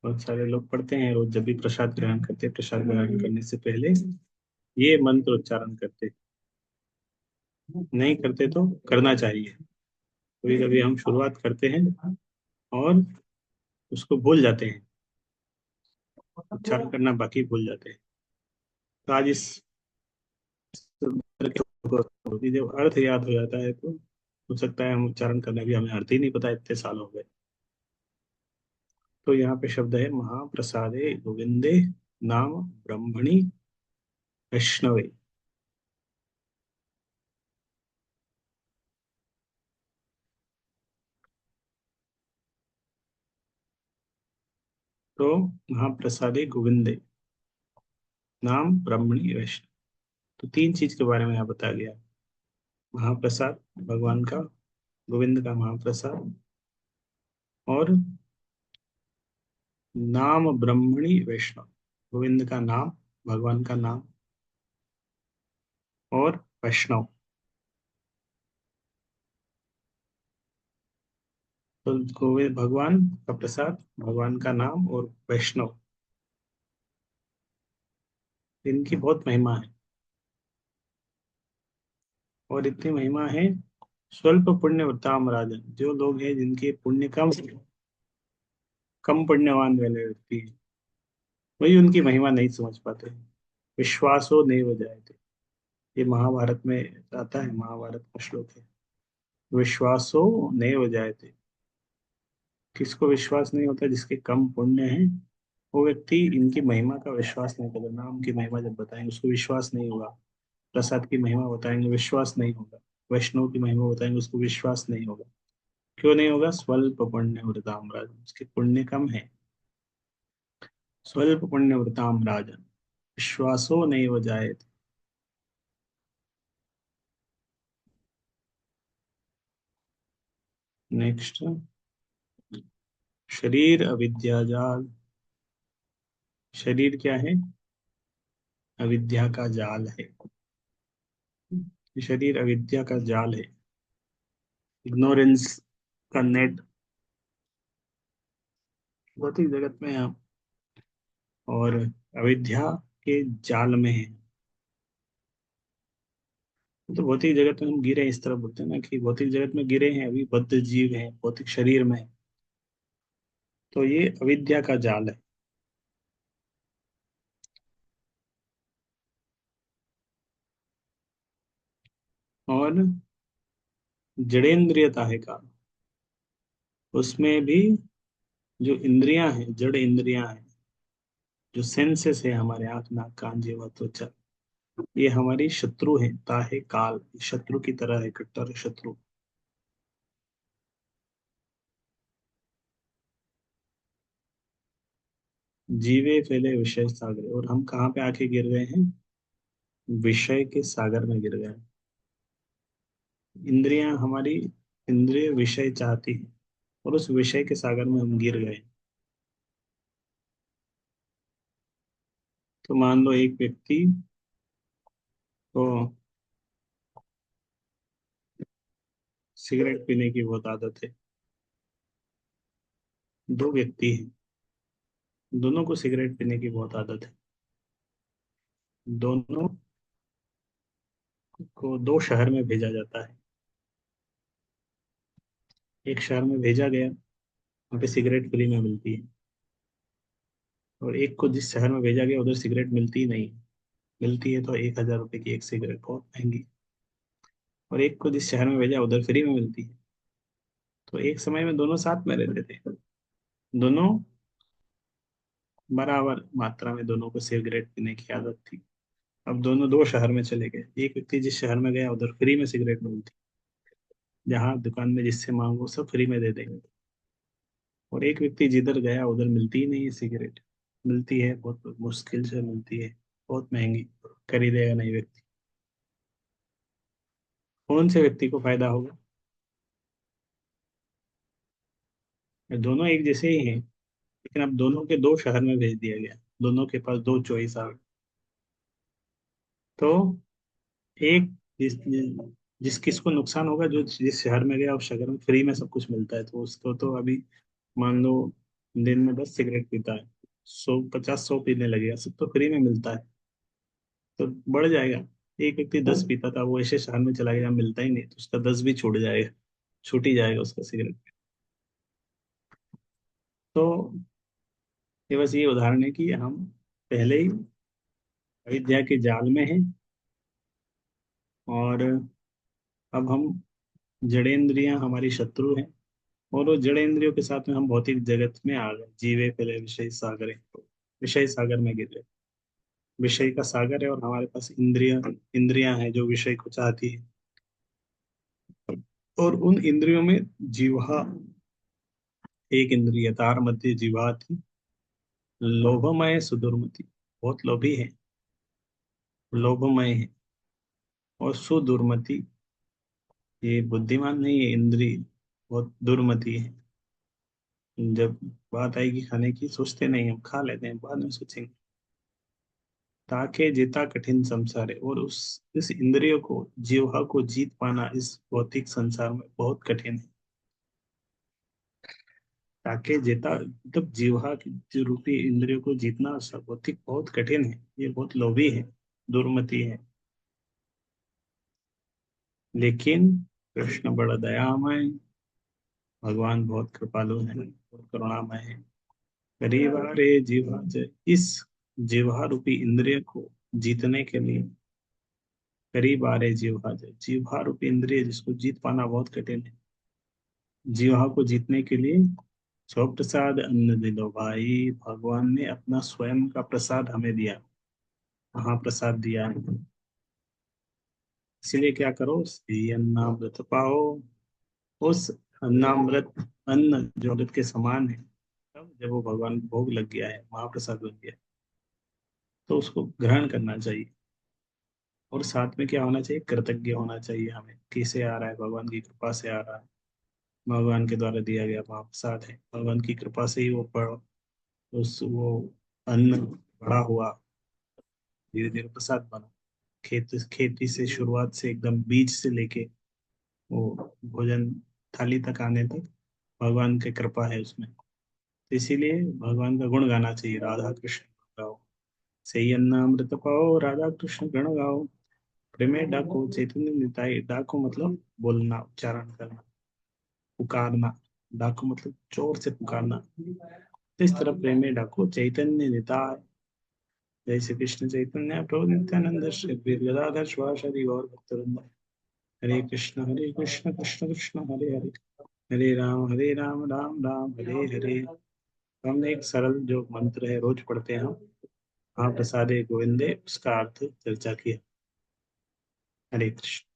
बहुत सारे लोग पढ़ते हैं रोज, जब भी प्रसाद ग्रहण करते हैं, प्रसाद ग्रहण करने से पहले ये मंत्र उच्चारण करते। नहीं करते तो करना चाहिए। कभी कभी हम शुरुआत करते हैं और उसको भूल जाते हैं, उच्चारण करना बाकी भूल जाते हैं। तो आज इस मंत्र के ऊपर जब अर्थ याद हो जाता है तो हो सकता है हम उच्चारण करने भी हमें अर्थ ही नहीं पता, इतने साल हो गए। तो यहाँ पे शब्द है महाप्रसादे गोविंदे नाम ब्रह्मणि वैष्णवे। तो महाप्रसादे गोविंदे नाम ब्रह्मणि वैष्णव। तो तीन चीज के बारे में यहाँ बताया गया। महाप्रसाद भगवान का, गोविंद का महाप्रसाद, और नाम ब्रह्मणि वैष्णव, गोविंद का नाम, भगवान का नाम, और वैष्णव। तो गोविंद भगवान का प्रसाद, भगवान का नाम और वैष्णव, इनकी बहुत महिमा है। और इतनी महिमा है, स्वल्प पुण्य वृताम राजन, जो लोग हैं जिनके पुण्य कम, कम पुण्यवान वाले व्यक्ति हैं, वही उनकी महिमा नहीं समझ पाते। विश्वासो नहीं हो जाए थे, ये महाभारत में आता है, महाभारत का श्लोक है। विश्वासो नहीं हो जाए थे। किसको विश्वास नहीं होता? जिसके कम पुण्य है, वो व्यक्ति इनकी महिमा का विश्वास नहीं करता। नाम की महिमा जब बताएंगे उसको विश्वास नहीं होगा, प्रसाद की महिमा बताएंगे विश्वास नहीं होगा, वैष्णव की महिमा बताएंगे उसको विश्वास नहीं होगा। क्यों नहीं होगा? स्वल्प पुण्य वृताम राजन, उसके पुण्य कम है। स्वल्प पुण्य वृताम राजन विश्वासो नहीं हो जाए। नेक्स्ट, शरीर अविद्या जाल। शरीर क्या है? अविद्या का जाल है। शरीर अविद्या का जाल है, इग्नोरेंस का नेट भौतिक जगत में हम, और अविद्या के जाल में है। तो भौतिक जगत में हम गिरे हैं, इस तरह बोलते हैं ना कि भौतिक जगत में गिरे हैं, अभी बद्ध जीव हैं भौतिक शरीर में। तो ये अविद्या का जाल है। और जड़ेंद्रियता है का, उसमें भी जो इंद्रियां हैं, जड़ इंद्रियां हैं, जो सेंसेस है हमारे, आंख नाक कान जीवा त्वचा, ये हमारी शत्रु है, ताहे काल, शत्रु की तरह है, कट्टर शत्रु। जीवे फैले विषय सागर, और हम कहाँ पे आके गिर गए हैं? विषय के सागर में गिर गए हैं। इंद्रियां हमारी, इंद्रिय विषय चाहती है, और उस विषय के सागर में हम गिर गए। तो मान लो एक व्यक्ति को सिगरेट पीने की बहुत आदत है। दो व्यक्ति हैं, दोनों को सिगरेट पीने की बहुत आदत है। दोनों को दो शहर में भेजा जाता है। एक शहर में भेजा गया, वहाँ पे सिगरेट फ्री में मिलती है। और एक को जिस शहर में भेजा गया उधर सिगरेट मिलती ही नहीं, मिलती है तो 1,000 रुपए की एक सिगरेट, बहुत महंगी। और एक को जिस शहर में भेजा उधर फ्री में मिलती है। तो एक समय में दोनों साथ में रहते थे, दोनों बराबर मात्रा में, दोनों को सिगरेट पीने की आदत थी। अब दोनों दो शहर में चले गए, एक व्यक्ति जिस शहर में गया उधर फ्री में सिगरेट मिलती, जहाँ दुकान में जिससे मांगो सब फ्री में दे देंगे। और एक व्यक्ति जिधर गया उधर मिलती ही नहीं है सिगरेट, मिलती है बहुत मुश्किल से मिलती है, बहुत महंगी, खरीदेगा नहीं व्यक्ति। कौन से व्यक्ति को फायदा होगा? दोनों एक जैसे ही हैं, लेकिन अब दोनों के दो शहर में भेज दिया गया, दोनों के पास दो चॉइस आ गई। तो एक, जिस किसको नुकसान होगा? जो जिस शहर में गया उस शहर में फ्री में सब कुछ मिलता है, तो उसको तो अभी मान लो दिन में 10 सिगरेट पीता है, 100 50 100 पीने लगेगा, सब तो फ्री में मिलता है, तो बढ़ जाएगा। एक व्यक्ति 10 पीता था, वो ऐसे शहर में चला गया, मिलता ही नहीं, तो उसका 10 भी छूट जाएगा, छूट ही जाएगा उसका सिगरेट। तो ये बस ये उदाहरण है कि हम पहले ही अविद्या के जाल में हैं, और अब हम, जड़ेंद्रियां हमारी शत्रु हैं, और वो जड़ेंद्रियों के साथ में हम भौतिक जगत में आ गए, जीवे पहले विषय सागर है, विषय सागर में गिर गए। विषय का सागर है, और हमारे पास इंद्रियां हैं जो विषय को चाहती है, और उन इंद्रियों में जीवा एक इंद्रिय, तार मध्य जीवा थी, लोभमय सुदुर्मति, बहुत लोभी है, लोभमय है, और सुदुर्मति, ये बुद्धिमान नहीं है इंद्रिय, बहुत दुर्मति है। जब बात आएगी खाने की, सोचते नहीं, हम खा लेते हैं, बाद में सोचेंगे। ताके जीता कठिन संसार है, और उस इस इंद्रियों को, जीवा को जीत पाना इस भौतिक संसार में बहुत कठिन है। ताके जीता मतलब जीवा की जो रूपी इंद्रियों को जीतना भौतिक बहुत कठिन है, ये बहुत लोभी है, दुर्मति है। लेकिन कृष्ण बड़ा दयामय, भगवान बहुत कृपालु है, बहुत करुणामय है। करीब आ रे जीवा जय, इस जीवा रूपी इंद्रिय को जीतने के लिए, करीब आ रहे जीवा जय, जीवा रूपी इंद्रिय जिसको जीत पाना बहुत कठिन है, जीवा को जीतने के लिए स्व प्रसाद अन्न दिलो भाई, भगवान ने अपना स्वयं का प्रसाद हमें दिया, महाप्रसाद दिया है। इसीलिए क्या करो, श्री अन्नामृत पाओ, उस अन्नामृत, अन्न जो अमृत के समान है, तब जब वो भगवान को भोग लग गया है, महाप्रसाद बन गया है, तो उसको ग्रहण करना चाहिए। और साथ में क्या होना चाहिए, कृतज्ञ होना चाहिए हमें, किसे आ रहा है, भगवान की कृपा से आ रहा है, भगवान के द्वारा दिया गया महाप्रसाद है, भगवान की कृपा से ही वो उस वो अन्न बड़ा हुआ, धीरे धीरे प्रसाद बना। खेती से शुरुआत से, एकदम बीज से लेके वो भोजन थाली तक आने तक भगवान की कृपा है उसमें। तो इसीलिए भगवान का गुण गाना चाहिए, राधा कृष्ण गाओ, सही अन्नामृत पाओ, राधा कृष्ण गण गाओ, प्रेमे डाको चैतन्य निताई, डाको मतलब बोलना, उच्चारण करना, पुकारना, डाको मतलब जोर से पुकारना। तो इस तरह प्रेमे डाको चैतन्य निताय, जय श्री कृष्ण चैतन्य प्रभु नित्यानंद श्री अद्वैत गदाधर शिवासादि गौर भक्तवृंद, हरे कृष्ण कृष्ण कृष्ण हरे हरे, हरे राम राम राम हरे हरे। तो हमने एक सरल जो मंत्र है, रोज पढ़ते हैं हम, हाँ प्रसादे गोविंदे, उसका अर्थ चर्चा किया। हरे कृष्ण।